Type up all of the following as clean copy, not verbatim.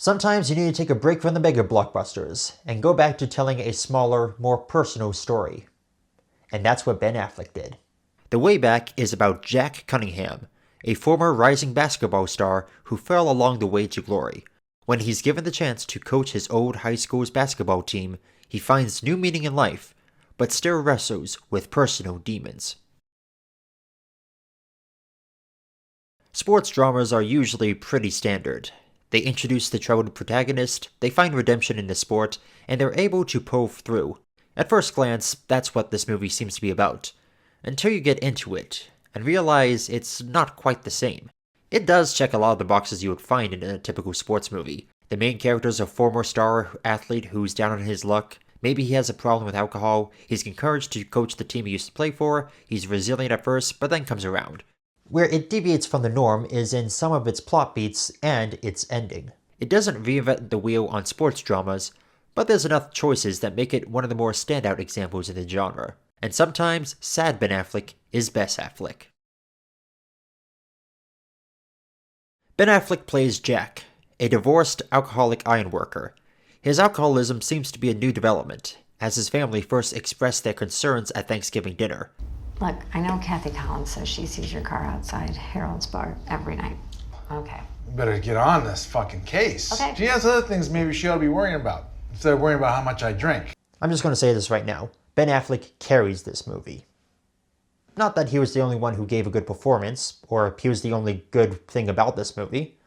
Sometimes you need to take a break from the mega blockbusters and go back to telling a smaller, more personal story. And that's what Ben Affleck did. The Way Back is about Jack Cunningham, a former rising basketball star who fell along the way to glory. When he's given the chance to coach his old high school's basketball team, he finds new meaning in life, but still wrestles with personal demons. Sports dramas are usually pretty standard. They introduce the troubled protagonist, they find redemption in the sport, and they're able to pull through. At first glance, that's what this movie seems to be about, until you get into it, and realize it's not quite the same. It does check a lot of the boxes you would find in a typical sports movie. The main character is a former star athlete who's down on his luck. Maybe he has a problem with alcohol, he's encouraged to coach the team he used to play for, he's resilient at first, but then comes around. Where it deviates from the norm is in some of its plot beats and its ending. It doesn't reinvent the wheel on sports dramas, but there's enough choices that make it one of the more standout examples in the genre. And sometimes, sad Ben Affleck is best Affleck. Ben Affleck plays Jack, a divorced alcoholic ironworker. His alcoholism seems to be a new development, as his family first expressed their concerns at Thanksgiving dinner. Look, I know Kathy Collins says she sees your car outside Harold's bar every night. Okay. You better get on this fucking case. Okay. She has other things maybe she ought to be worrying about, instead of worrying about how much I drink. I'm just going to say this right now. Ben Affleck carries this movie. Not that he was the only one who gave a good performance, or he was the only good thing about this movie,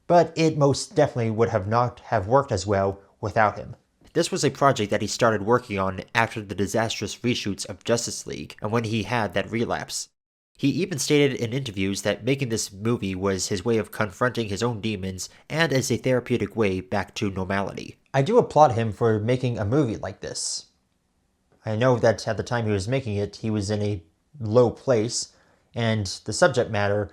but it most definitely would have not have worked as well without him. This was a project that he started working on after the disastrous reshoots of Justice League and when he had that relapse. He even stated in interviews that making this movie was his way of confronting his own demons and as a therapeutic way back to normality. I do applaud him for making a movie like this. I know that at the time he was making it, he was in a low place, and the subject matter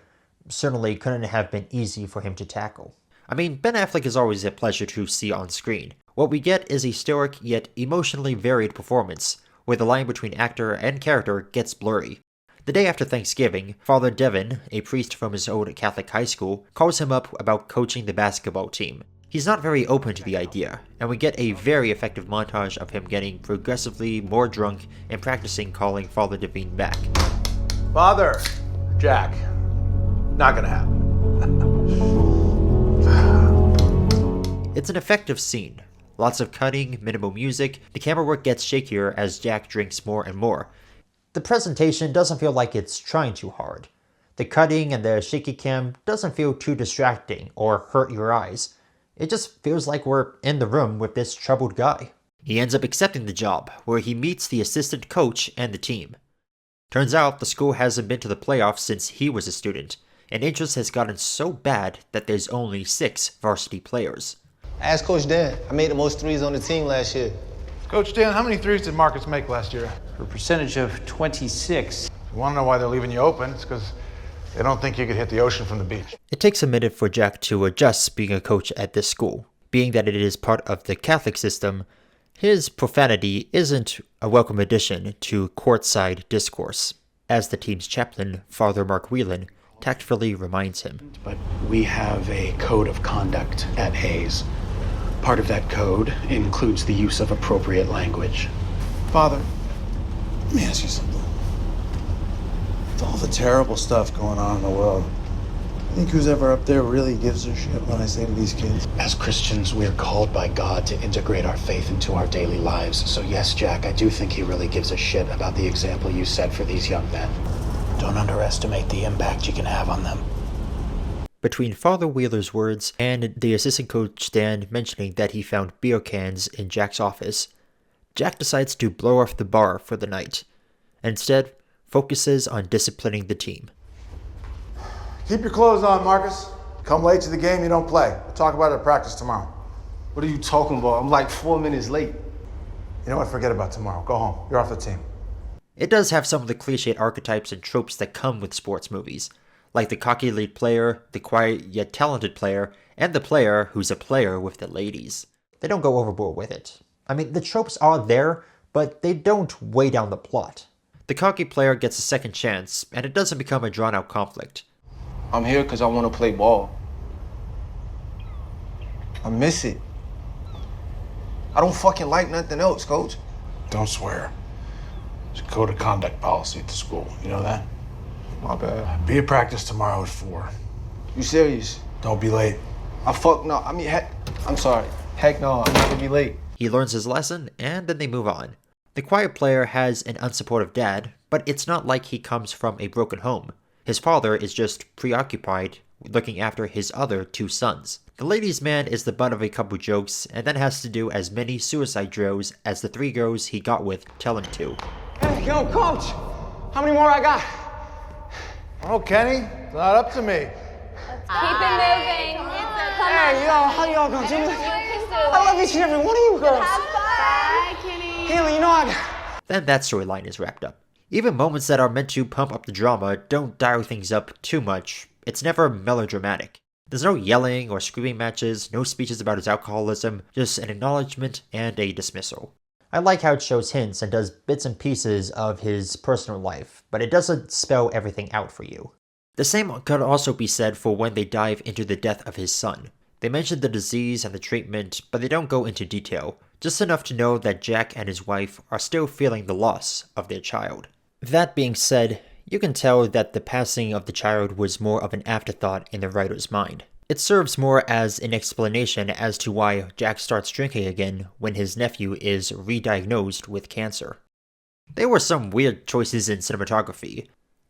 certainly couldn't have been easy for him to tackle. I mean, Ben Affleck is always a pleasure to see on screen. What we get is a stoic yet emotionally varied performance, where the line between actor and character gets blurry. The day after Thanksgiving, Father Devin, a priest from his old Catholic high school, calls him up about coaching the basketball team. He's not very open to the idea, and we get a very effective montage of him getting progressively more drunk and practicing calling Father Devin back. Father, Jack, not gonna happen. It's an effective scene. Lots of cutting, minimal music, the camera work gets shakier as Jack drinks more and more. The presentation doesn't feel like it's trying too hard. The cutting and the shaky cam doesn't feel too distracting or hurt your eyes. It just feels like we're in the room with this troubled guy. He ends up accepting the job, where he meets the assistant coach and the team. Turns out the school hasn't been to the playoffs since he was a student, and interest has gotten so bad that there's only 6 varsity players. Ask Coach Dan. I made the most threes on the team last year. Coach Dan, how many threes did Marcus make last year? For a percentage of 26. You wanna know why they're leaving you open? It's because they don't think you could hit the ocean from the beach. It takes a minute for Jack to adjust being a coach at this school. Being that it is part of the Catholic system, his profanity isn't a welcome addition to courtside discourse, as the team's chaplain, Father Mark Whelan, tactfully reminds him. But we have a code of conduct at Hayes. Part of that code includes the use of appropriate language. Father, let me ask you something. With all the terrible stuff going on in the world, I think who's ever up there really gives a shit when I say to these kids? As Christians, we're called by God to integrate our faith into our daily lives. So yes, Jack, I do think he really gives a shit about the example you set for these young men. Don't underestimate the impact you can have on them. Between Father Wheeler's words and the assistant coach Dan mentioning that he found beer cans in Jack's office, Jack decides to blow off the bar for the night, and instead focuses on disciplining the team. Keep your clothes on, Marcus. Come late to the game, you don't play. We'll talk about it at practice tomorrow. What are you talking about? I'm like 4 minutes late. You know what? Forget about tomorrow. Go home. You're off the team. It does have some of the cliched archetypes and tropes that come with sports movies, like the cocky lead player, the quiet yet talented player, and the player who's a player with the ladies. They don't go overboard with it. I mean, the tropes are there, but they don't weigh down the plot. The cocky player gets a second chance, and it doesn't become a drawn-out conflict. I'm here because I want to play ball. I miss it. I don't fucking like nothing else, coach. Don't swear. It's a code of conduct policy at the school. You know that? My bad. Be at practice tomorrow at 4. You serious? Don't be late. I'm sorry. Heck no, I'm not gonna be late. He learns his lesson, and then they move on. The quiet player has an unsupportive dad, but it's not like he comes from a broken home. His father is just preoccupied looking after his other 2 sons. The ladies' man is the butt of a couple jokes, and then has to do as many suicide drills as the 3 girls he got with tell him to. Hey, yo, coach! How many more I got? Oh, Kenny, it's not up to me. Keep it moving. Hey, yo, how y'all gonna do this? I love each and every one of you girls. Bye, Kenny. Haley, you know I got... Then that storyline is wrapped up. Even moments that are meant to pump up the drama don't dial things up too much. It's never melodramatic. There's no yelling or screaming matches, no speeches about his alcoholism, just an acknowledgement and a dismissal. I like how it shows hints and does bits and pieces of his personal life, but it doesn't spell everything out for you. The same could also be said for when they dive into the death of his son. They mention the disease and the treatment, but they don't go into detail, just enough to know that Jack and his wife are still feeling the loss of their child. That being said, you can tell that the passing of the child was more of an afterthought in the writer's mind. It serves more as an explanation as to why Jack starts drinking again when his nephew is re-diagnosed with cancer. There were some weird choices in cinematography.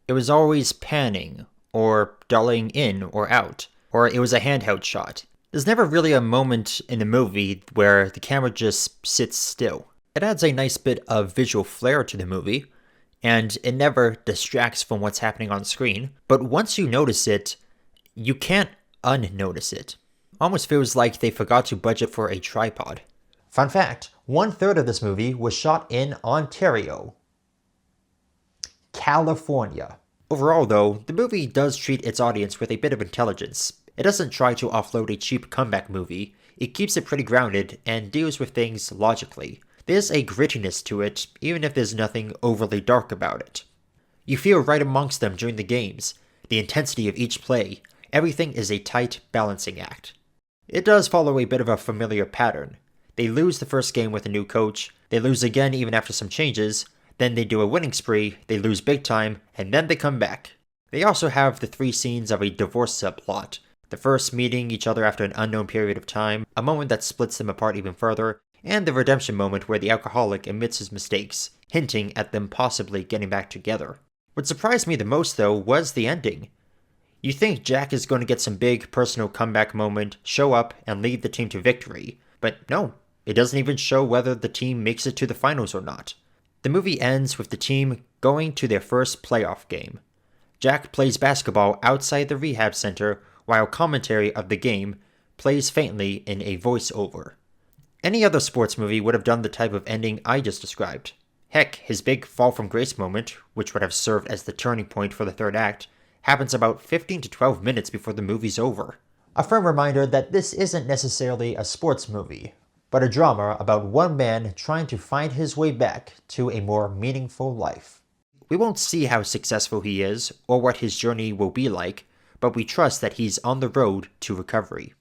It was always panning, or dulling in or out, or it was a handheld shot. There's never really a moment in the movie where the camera just sits still. It adds a nice bit of visual flair to the movie, and it never distracts from what's happening on screen, but once you notice it, you can't unnotice it. Almost feels like they forgot to budget for a tripod. Fun fact, 1/3 of this movie was shot in Ontario, California. Overall though, the movie does treat its audience with a bit of intelligence. It doesn't try to offload a cheap comeback movie, it keeps it pretty grounded and deals with things logically. There's a grittiness to it, even if there's nothing overly dark about it. You feel right amongst them during the games, the intensity of each play, everything is a tight balancing act. It does follow a bit of a familiar pattern. They lose the first game with a new coach, they lose again even after some changes, then they do a winning spree, they lose big time, and then they come back. They also have the 3 scenes of a divorce subplot. The first meeting each other after an unknown period of time, a moment that splits them apart even further, and the redemption moment where the alcoholic admits his mistakes, hinting at them possibly getting back together. What surprised me the most though was the ending. You think Jack is going to get some big personal comeback moment, show up, and lead the team to victory, but no, it doesn't even show whether the team makes it to the finals or not. The movie ends with the team going to their first playoff game. Jack plays basketball outside the rehab center while commentary of the game plays faintly in a voiceover. Any other sports movie would have done the type of ending I just described. Heck, his big fall from grace moment, which would have served as the turning point for the 3rd act, happens about 15 to 12 minutes before the movie's over. A firm reminder that this isn't necessarily a sports movie, but a drama about one man trying to find his way back to a more meaningful life. We won't see how successful he is, or what his journey will be like, but we trust that he's on the road to recovery.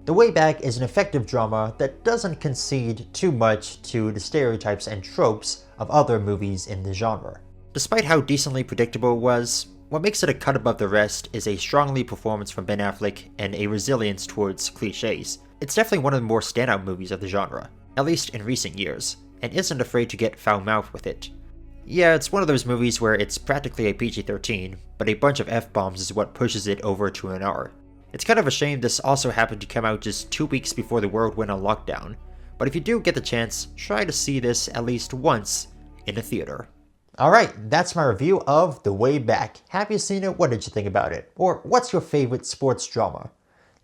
The Way Back is an effective drama that doesn't concede too much to the stereotypes and tropes of other movies in the genre. Despite how decently predictable it was, what makes it a cut above the rest is a strong lead performance from Ben Affleck and a resilience towards cliches. It's definitely one of the more standout movies of the genre, at least in recent years, and isn't afraid to get foul-mouthed with it. Yeah, it's one of those movies where it's practically a PG-13, but a bunch of F-bombs is what pushes it over to an R. It's kind of a shame this also happened to come out just 2 weeks before the world went on lockdown, but if you do get the chance, try to see this at least once in a theater. Alright, that's my review of The Way Back. Have you seen it? What did you think about it? Or what's your favorite sports drama?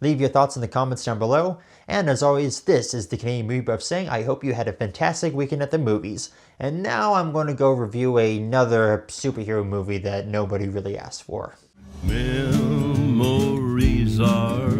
Leave your thoughts in the comments down below, and as always, this is the Canadian Movie Buff saying I hope you had a fantastic weekend at the movies, and now I'm going to go review another superhero movie that nobody really asked for. Memories are